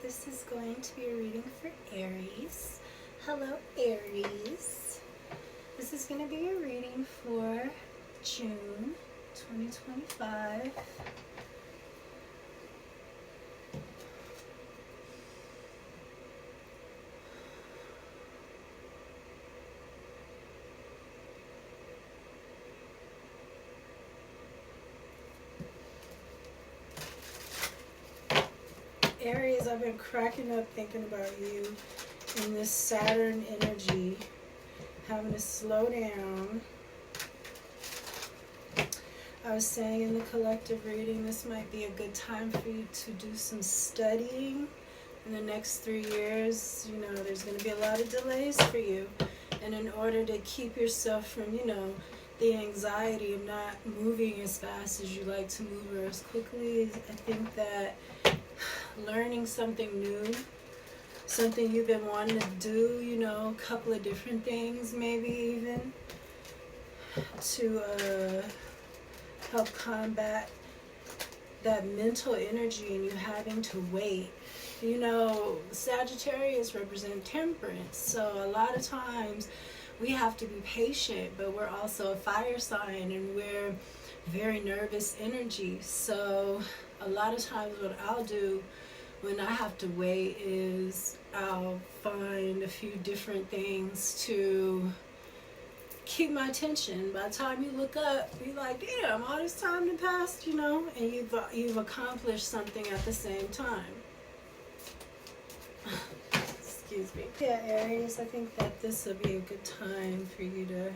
This is going to be a reading for Aries. Hello, Aries. This is going to be a reading for June 2025. Aries, I've been cracking up thinking about you in this Saturn energy, having to slow down. I was saying in the collective reading, this might be a good time for you to do some studying. In the next 3 years, there's going to be a lot of delays for you. And in order to keep yourself from, the anxiety of not moving as fast as you like to move or as quickly, I think that learning something new, something you've been wanting to do, a couple of different things maybe even, to help combat that mental energy and you having to wait. Sagittarius represent temperance, so a lot of times we have to be patient, but we're also a fire sign and we're very nervous energy. So a lot of times what I'll do when I have to wait is I'll find a few different things to keep my attention. By the time you look up, you're like, damn, all this time to pass, and you've accomplished something at the same time. Excuse me. Yeah, Aries, I think that this will be a good time for you to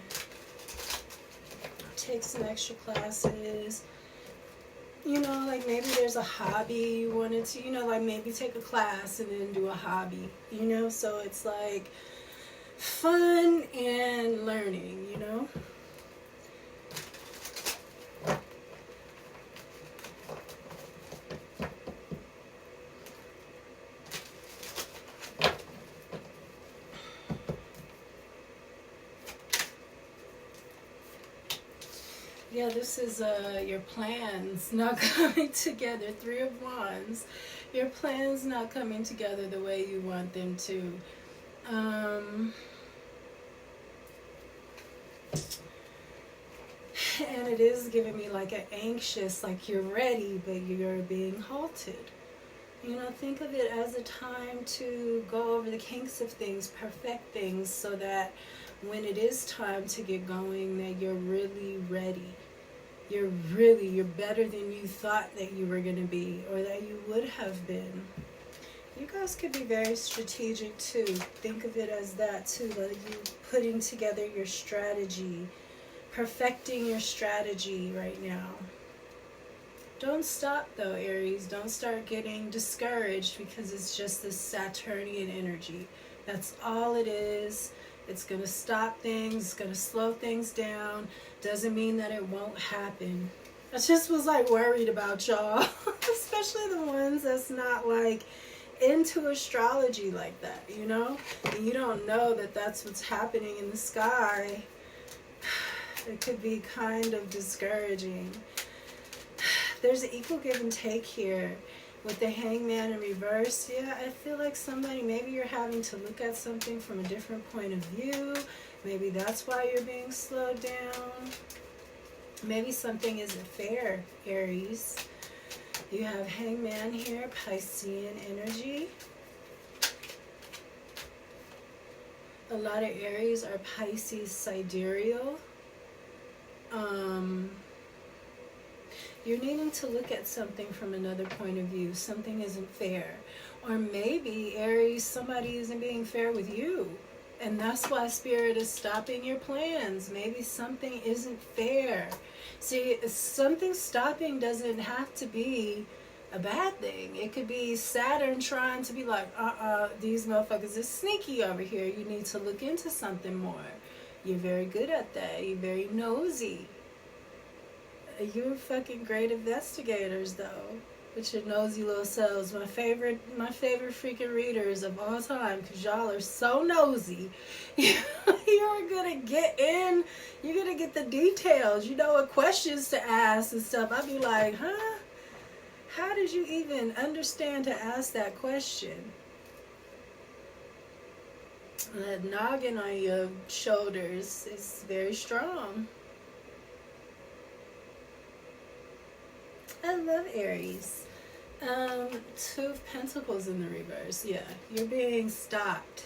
take some extra classes. Like maybe there's a hobby you wanted to, like maybe take a class and then do a hobby, so it's like fun and learning, Yeah, this is your plans not coming together. 3 of Wands. Your plans not coming together the way you want them to. And it is giving me like an anxious, like you're ready, but you're being halted. Think of it as a time to go over the kinks of things, perfect things, so that when it is time to get going, that you're really ready. You're better than you thought that you were going to be or that you would have been. You guys could be very strategic too. Think of it as that too, like you putting together your strategy, perfecting your strategy right now. Don't stop though, Aries. Don't start getting discouraged because it's just this Saturnian energy. That's all it is. It's going to stop things. It's going to slow things down. Doesn't mean that it won't happen. I just was like worried about y'all, especially the ones that's not like into astrology like that, And you don't know that that's what's happening in the sky. It could be kind of discouraging. There's an equal give and take here with the Hangman in reverse. Yeah, I feel like maybe you're having to look at something from a different point of view. Maybe that's why you're being slowed down. Maybe something isn't fair, Aries. You have Hangman here, Piscean energy. A lot of Aries are Pisces sidereal. You're needing to look at something from another point of view. Something isn't fair. Or maybe, Aries, somebody isn't being fair with you. And that's why Spirit is stopping your plans. Maybe something isn't fair. See, something stopping doesn't have to be a bad thing. It could be Saturn trying to be like, these motherfuckers are sneaky over here. You need to look into something more. You're very good at that. You're very nosy. You're fucking great investigators, though, with your nosy little selves. My favorite freaking readers of all time, because y'all are so nosy. You're gonna get in. You're gonna get the details. You know what questions to ask and stuff. I'd be like, huh? How did you even understand to ask that question? That noggin on your shoulders is very strong. I love Aries. Two of Pentacles in the reverse. Yeah, you're being stopped.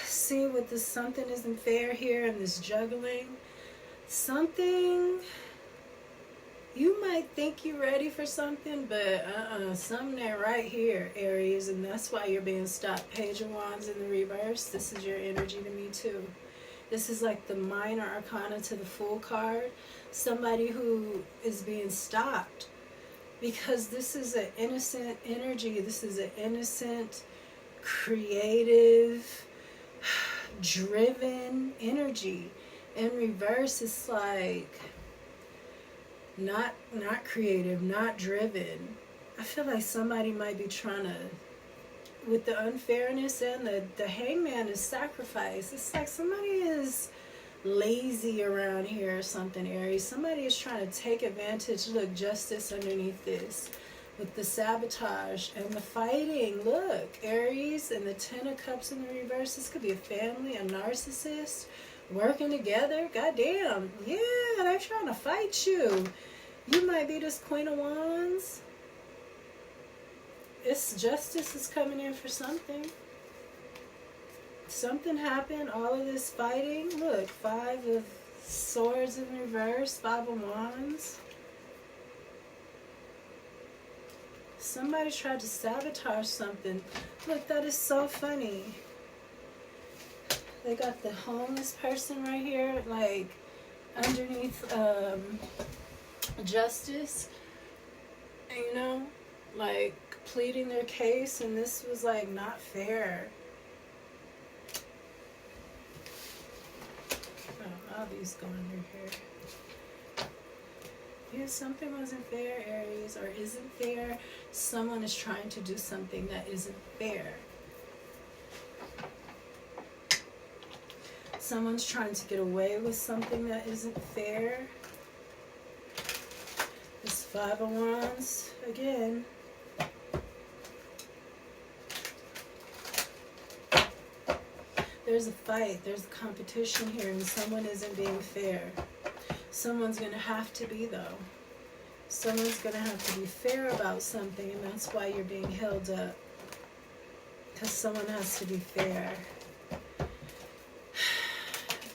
See, with this something isn't fair here and this juggling. Something, you might think you're ready for something, but something ain't right here, Aries, and that's why you're being stopped. Page of Wands in the reverse. This is your energy to me too. This is like the Minor Arcana to the Fool card. Somebody who is being stopped because this is an innocent energy. This is an innocent, creative, driven energy. In reverse, it's like not creative, not driven. I feel like somebody might be trying to, with the unfairness and the hangman is sacrifice. It's like somebody is lazy around here or something, Aries. Somebody is trying to take advantage. Look, justice underneath this. With the sabotage and the fighting. Look, Aries and the Ten of Cups in the reverse. This could be a family, a narcissist, working together. Goddamn. Yeah, they're trying to fight you. You might be this Queen of Wands. It's justice is coming in for something. Something happened. All of this fighting. Look, Five of Swords in reverse. Five of Wands. Somebody tried to sabotage something. Look, that is so funny. They got the homeless person right here, like underneath justice, you know, like pleading their case, and this was like not fair. Oh, all these going through here. Yeah, something wasn't fair, Aries, or isn't fair. Someone is trying to do something that isn't fair. Someone's trying to get away with something that isn't fair. This Five of Wands again. There's a fight, there's a competition here, and someone isn't being fair. Someone's going to have to be, though. Someone's going to have to be fair about something, and that's why you're being held up. Because someone has to be fair.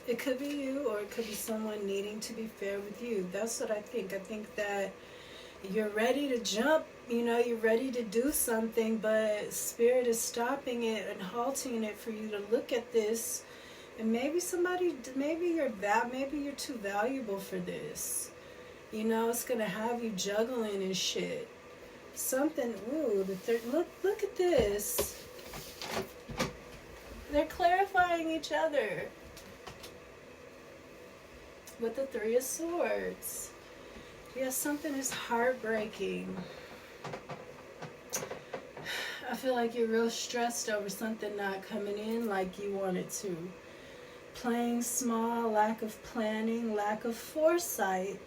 It could be you, or it could be someone needing to be fair with you. That's what I think. I think that you're ready to jump, you know, you're ready to do something, but Spirit is stopping it and halting it for you to look at this. And maybe maybe you're too valuable for this. You know, it's going to have you juggling and shit. Something, ooh, look at this. They're clarifying each other. With the Three of Swords. Yeah, something is heartbreaking. I feel like you're real stressed over something not coming in like you want it to. Playing small, lack of planning, lack of foresight,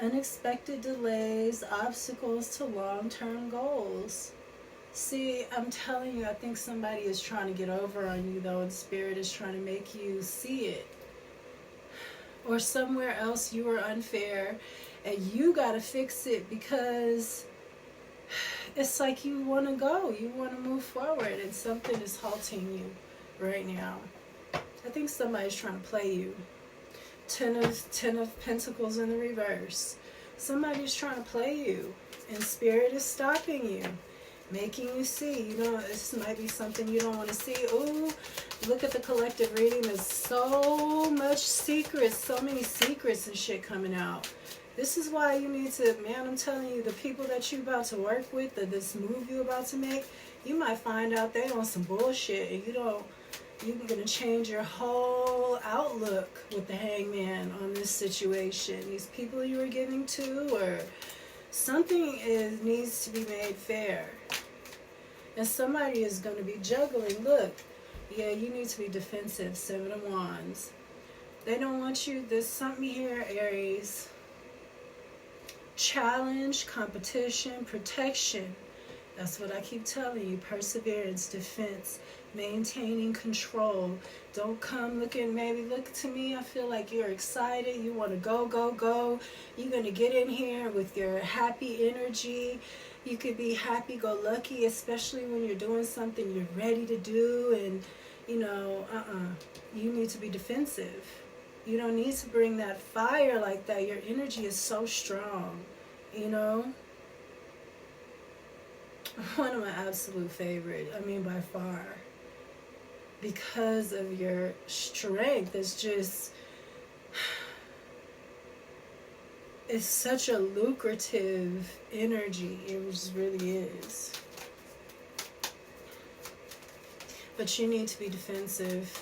unexpected delays, obstacles to long-term goals. See, I'm telling you, I think somebody is trying to get over on you, though, and Spirit is trying to make you see it. Or somewhere else you were unfair, and you got to fix it because it's like you want to go, you want to move forward, and something is halting you right now. I think somebody's trying to play you. Ten of Pentacles in the reverse. Somebody's trying to play you, and Spirit is stopping you, making you see. You know, this might be something you don't want to see. Ooh, look at the collective reading. There's so much secrets, so many secrets and shit coming out. This is why you need to, man, I'm telling you, the people that you're about to work with, this move you're about to make, you might find out they on some bullshit, and you're going to change your whole outlook with the hangman on this situation. These people you were giving to, or something needs to be made fair. And somebody is going to be juggling. Look, yeah, you need to be defensive. Seven of Wands. They don't want you. There's something here, Aries. challenge, competition, protection. That's what I keep telling you. Perseverance, defense, maintaining control. Don't come looking, maybe look to me. I feel like you're excited. You want to go, go, go. You're going to get in here with your happy energy. You could be happy-go-lucky, especially when you're doing something you're ready to do. And, you know, you need to be defensive. You don't need to bring that fire like that. Your energy is so strong, you know. One of my absolute favorite, I mean by far, because of your strength. It's just, it's such a lucrative energy. It just really is. But you need to be defensive.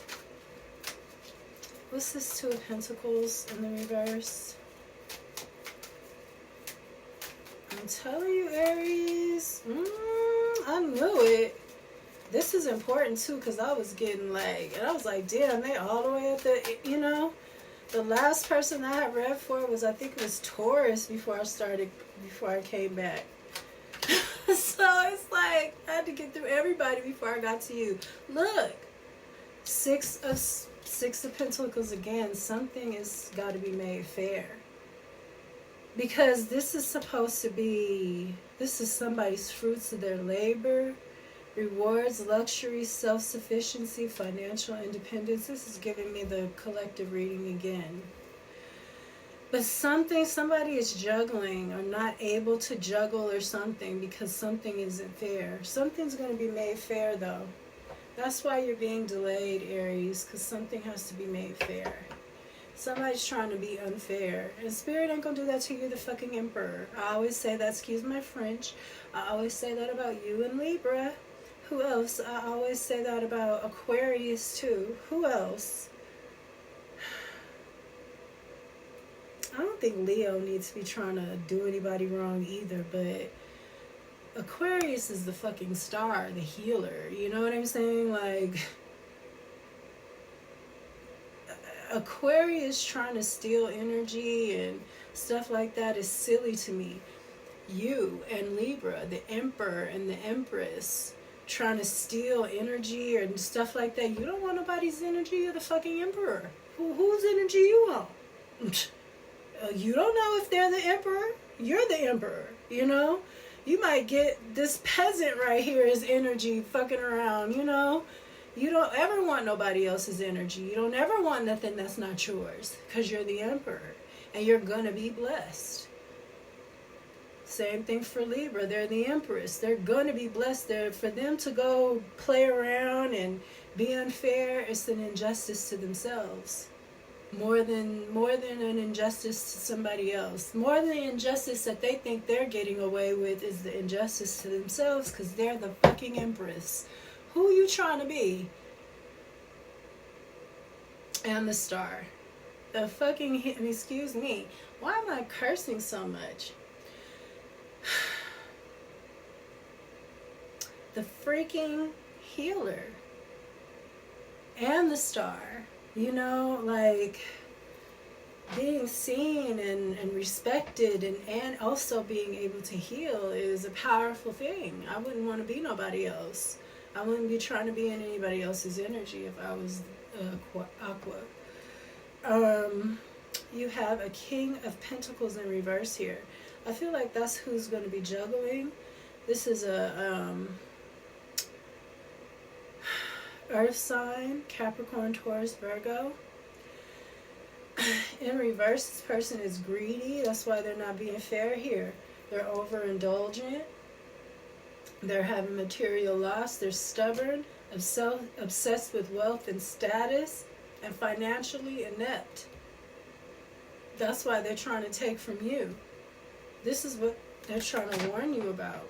What's this Two of Pentacles in the reverse? I'm telling you, Aries. I knew it. This is important too, because I was getting like, and I was like, damn, they all the way at the, you know, the last person I had read for was, I think it was Taurus before I came back. So it's like, I had to get through everybody before I got to you. Look, Six of Pentacles again. Something has got to be made fair. Because this is supposed to be, this is somebody's fruits of their labor, rewards, luxury, self-sufficiency, financial independence. This is giving me the collective reading again. But somebody is juggling or not able to juggle or something because something isn't fair. Something's going to be made fair though. That's why you're being delayed, Aries, because something has to be made fair. Somebody's trying to be unfair. And Spirit ain't going to do that to you, the fucking Emperor. I always say that, excuse my French. I always say that about you and Libra. Who else? I always say that about Aquarius too. Who else? I don't think Leo needs to be trying to do anybody wrong either, but Aquarius is the fucking star, the healer. You know what I'm saying? Like, Aquarius trying to steal energy and stuff like that is silly to me. You and Libra, the Emperor and the Empress, trying to steal energy and stuff like that. You don't want nobody's energy. You're the fucking Emperor. Whose energy you want? You don't know if they're the Emperor. You're the Emperor, you know? You might get this peasant right here is energy fucking around, you know? You don't ever want nobody else's energy. You don't ever want nothing that's not yours because you're the Emperor and you're going to be blessed. Same thing for Libra. They're the Empress. They're going to be blessed. For them to go play around and be unfair, it's an injustice to themselves. More than an injustice to somebody else. More than the injustice that they think they're getting away with is the injustice to themselves because they're the fucking Empress. Who are you trying to be? And the Star. The fucking, excuse me. Why am I cursing so much? The freaking healer. And the Star. You know, like being seen and respected and also being able to heal is a powerful thing. I wouldn't want to be nobody else. I wouldn't be trying to be in anybody else's energy if I was Aqua. You have a King of Pentacles in reverse here. I feel like that's who's going to be juggling. This is a Earth sign, Capricorn, Taurus, Virgo. In reverse, this person is greedy. That's why they're not being fair here. They're overindulgent. They're having material loss. They're stubborn, obsessed with wealth and status, and financially inept. That's why they're trying to take from you. This is what they're trying to warn you about.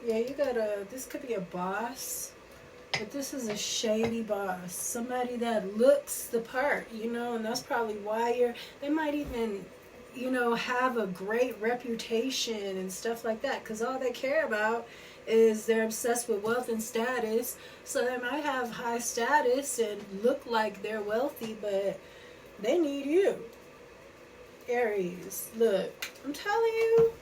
Yeah, you got this could be a boss, but this is a shady boss. Somebody that looks the part, you know, and that's probably why they might even you know, have a great reputation and stuff like that, because all they care about is they're obsessed with wealth and status. So they might have high status and look like they're wealthy, but they need you. Aries, look, I'm telling you.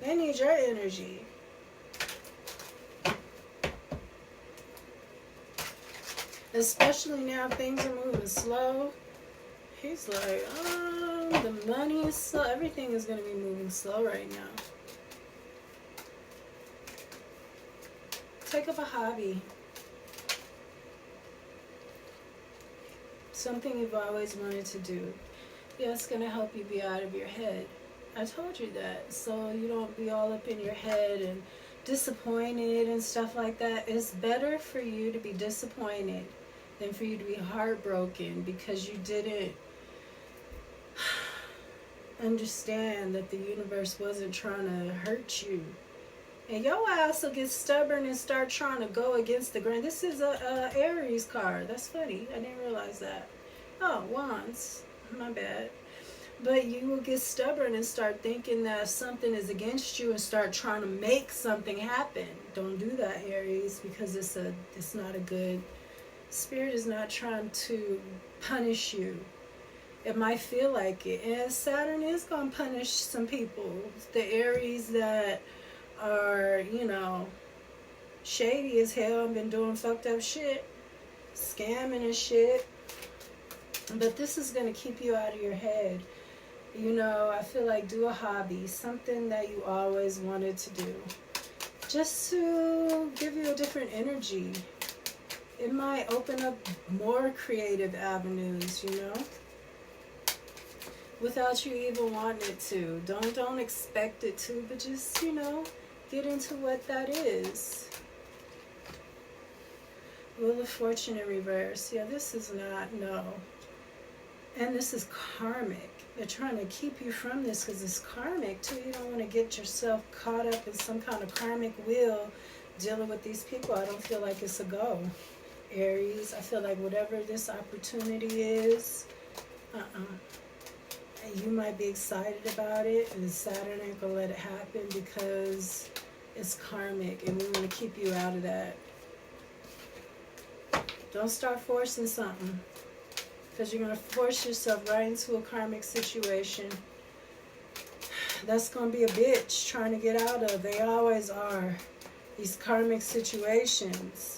They need your energy. Especially now things are moving slow. He's like, the money is slow. Everything is going to be moving slow right now. Take up a hobby. Something you've always wanted to do. Yeah, it's going to help you be out of your head. I told you that. So you don't be all up in your head and disappointed and stuff like that. It's better for you to be disappointed than for you to be heartbroken because you didn't understand that the universe wasn't trying to hurt you. And your ass will get stubborn and start trying to go against the grain. This is a Aries card. That's funny. I didn't realize that. Oh, Wands. My bad. But you will get stubborn and start thinking that something is against you and start trying to make something happen. Don't do that, Aries, because it's not a good... Spirit is not trying to punish you. It might feel like it. And Saturn is going to punish some people. The Aries that are, you know, shady as hell and been doing fucked up shit. Scamming and shit. But this is going to keep you out of your head. You know, I feel like do a hobby. Something that you always wanted to do. Just to give you a different energy. It might open up more creative avenues, you know, without you even wanting it to. Don't expect it to, but just, you know, get into what that is. Wheel of Fortune in reverse. Yeah, this is not, no. And this is karmic. They're trying to keep you from this because it's karmic, too. You don't want to get yourself caught up in some kind of karmic wheel dealing with these people. I don't feel like it's a go. Aries, I feel like whatever this opportunity is, and you might be excited about it, and Saturn ain't gonna let it happen because it's karmic, and we want to keep you out of that. Don't start forcing something, because you're gonna force yourself right into a karmic situation. That's gonna be a bitch trying to get out of. They always are. These karmic situations.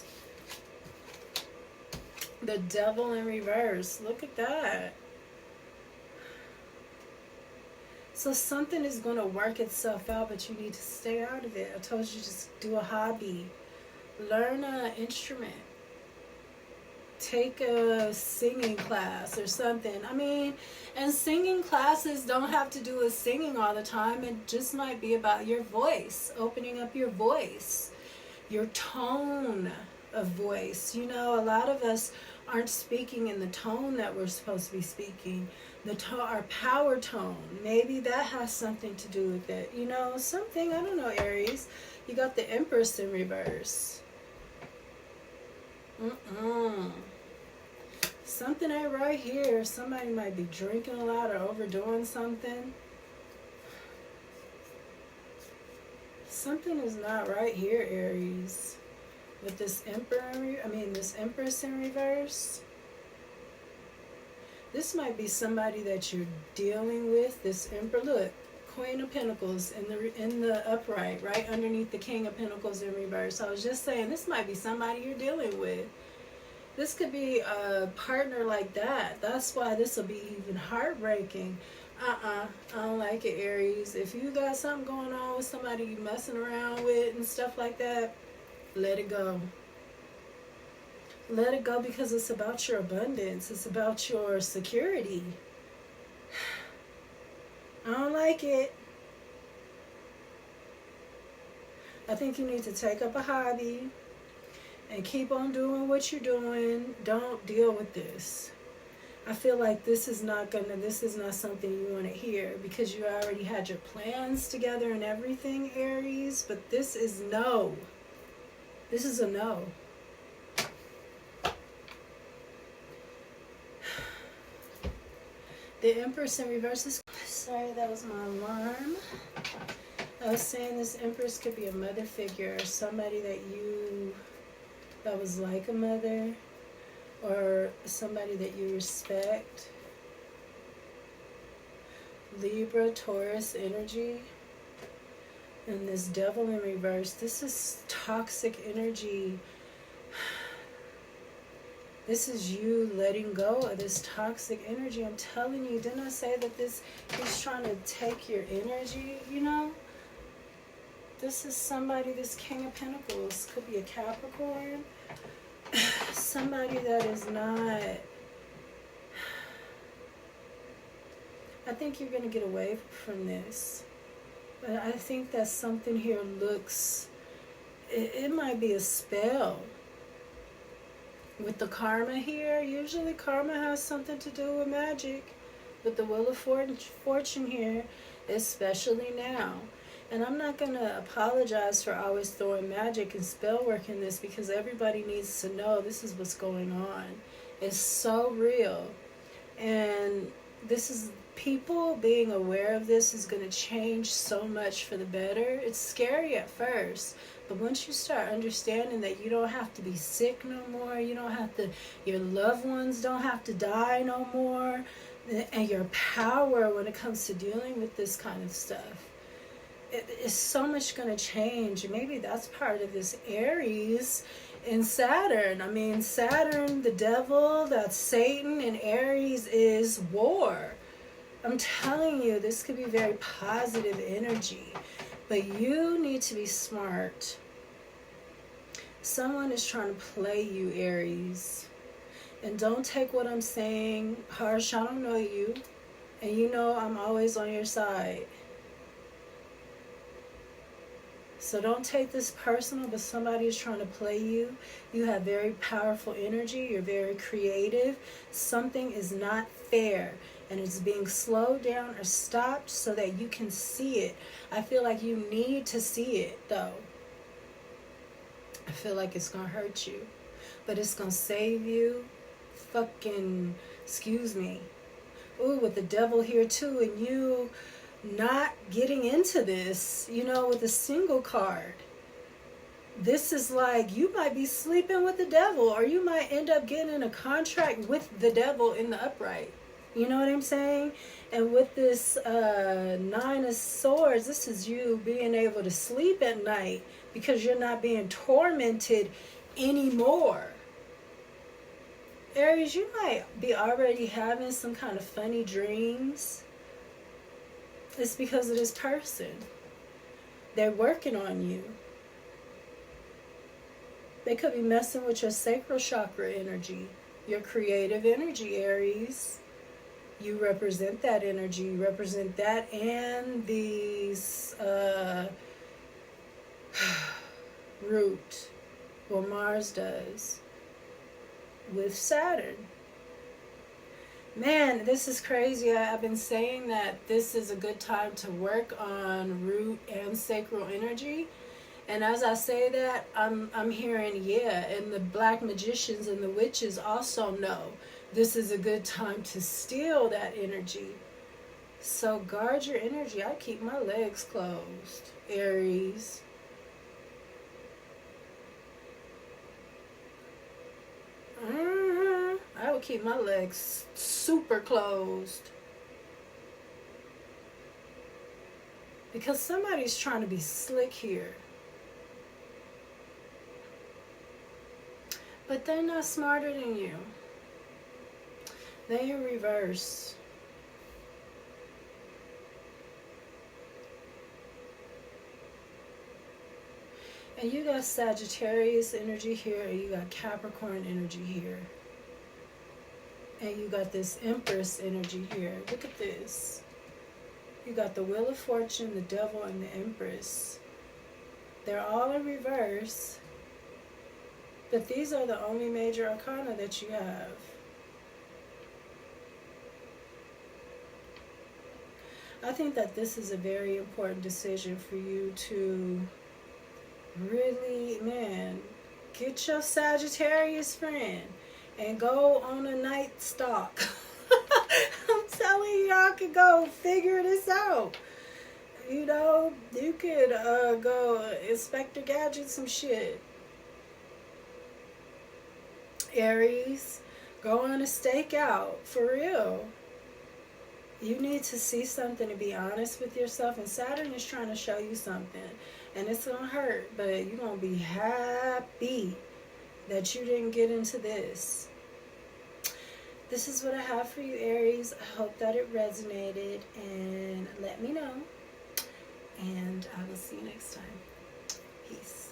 The Devil in reverse. Look at that. So something is going to work itself out, but you need to stay out of it. I told you, just do a hobby. Learn an instrument. Take a singing class or something. I mean, and singing classes don't have to do with singing all the time. It just might be about your voice. Opening up your voice. Your tone of voice. You know, a lot of us aren't speaking in the tone that we're supposed to be speaking. Our power tone. Maybe that has something to do with it. You know, something, I don't know, Aries. You got the Empress in reverse. Something ain't right here. Somebody might be drinking a lot or overdoing something. Something is not right here, Aries. With this this Empress in reverse. This might be somebody that you're dealing with. This Emperor, look, Queen of Pentacles in the upright, right underneath the King of Pentacles in reverse. I was just saying, this might be somebody you're dealing with. This could be a partner like that. That's why this will be even heartbreaking. I don't like it, Aries. If you got something going on with somebody you messing around with and stuff like that, let it go. Let it go, because it's about your abundance. It's about your security. I don't like it. I think you need to take up a hobby and keep on doing what you're doing. Don't deal with this. I feel like this is not something you want to hear, because you already had your plans together and everything, Aries, but this is no. This is a no. The Empress in reverse is... Sorry, that was my alarm. I was saying this Empress could be a mother figure, or somebody that was like a mother, or somebody that you respect. Libra, Taurus energy. And this Devil in reverse, this is toxic energy. This is you letting go of this toxic energy. I'm telling you, didn't I say that he's trying to take your energy, you know? This is somebody, this King of Pentacles, could be a Capricorn. Somebody that is not... I think you're going to get away from this. But I think that something here looks... It might be a spell. With the karma here, usually karma has something to do with magic. With the Wheel of Fortune here, especially now. And I'm not going to apologize for always throwing magic and spell work in this, because everybody needs to know this is what's going on. It's so real. And this is... People being aware of this is going to change so much for the better. It's scary at first, but once you start understanding that you don't have to be sick no more, you don't have to, your loved ones don't have to die no more, and your power when it comes to dealing with this kind of stuff, it's so much going to change. Maybe that's part of this Aries and Saturn. I mean, Saturn, the devil, that's Satan, and Aries is war. I'm telling you, this could be very positive energy, but you need to be smart. Someone is trying to play you, Aries. And don't take what I'm saying harsh. I don't know you. And you know I'm always on your side. So don't take this personal, but somebody is trying to play you. You have very powerful energy. You're very creative. Something is not fair, and it's being slowed down or stopped so that you can see it. I feel like you need to see it, though. I feel like it's going to hurt you, but it's going to save you. Fucking, excuse me. Ooh, with the devil here, too, and you not getting into this, you know, with a single card. This is like, you might be sleeping with the devil, or you might end up getting in a contract with the devil in the upright. You know what I'm saying? And with this Nine of Swords, this is you being able to sleep at night because you're not being tormented anymore. Aries, you might be already having some kind of funny dreams. It's because of this person. They're working on you. They could be messing with your sacral chakra energy, your creative energy, Aries. You represent that energy. You represent that and these root, what Mars does with Saturn. Man, this is crazy. I've been saying that this is a good time to work on root and sacral energy. And as I say that, I'm hearing, yeah, and the black magicians and the witches also know this is a good time to steal that energy. So guard your energy. I keep my legs closed, Aries. I would keep my legs super closed. Because somebody's trying to be slick here. But they're not smarter than you. They're in reverse. And you got Sagittarius energy here, and you got Capricorn energy here. And you got this Empress energy here. Look at this. You got the Wheel of Fortune, the Devil, and the Empress. They're all in reverse. But these are the only major arcana that you have. I think that this is a very important decision for you to really, man, get your Sagittarius friend and go on a night stalk. I'm telling could go figure this out. You know, you could go Inspector Gadget some shit. Aries, go on a stakeout, for real. You need to see something to be honest with yourself, and Saturn is trying to show you something, and it's going to hurt, but you're going to be happy that you didn't get into this. This is what I have for you, Aries. I hope that it resonated, and let me know, and I will see you next time. Peace.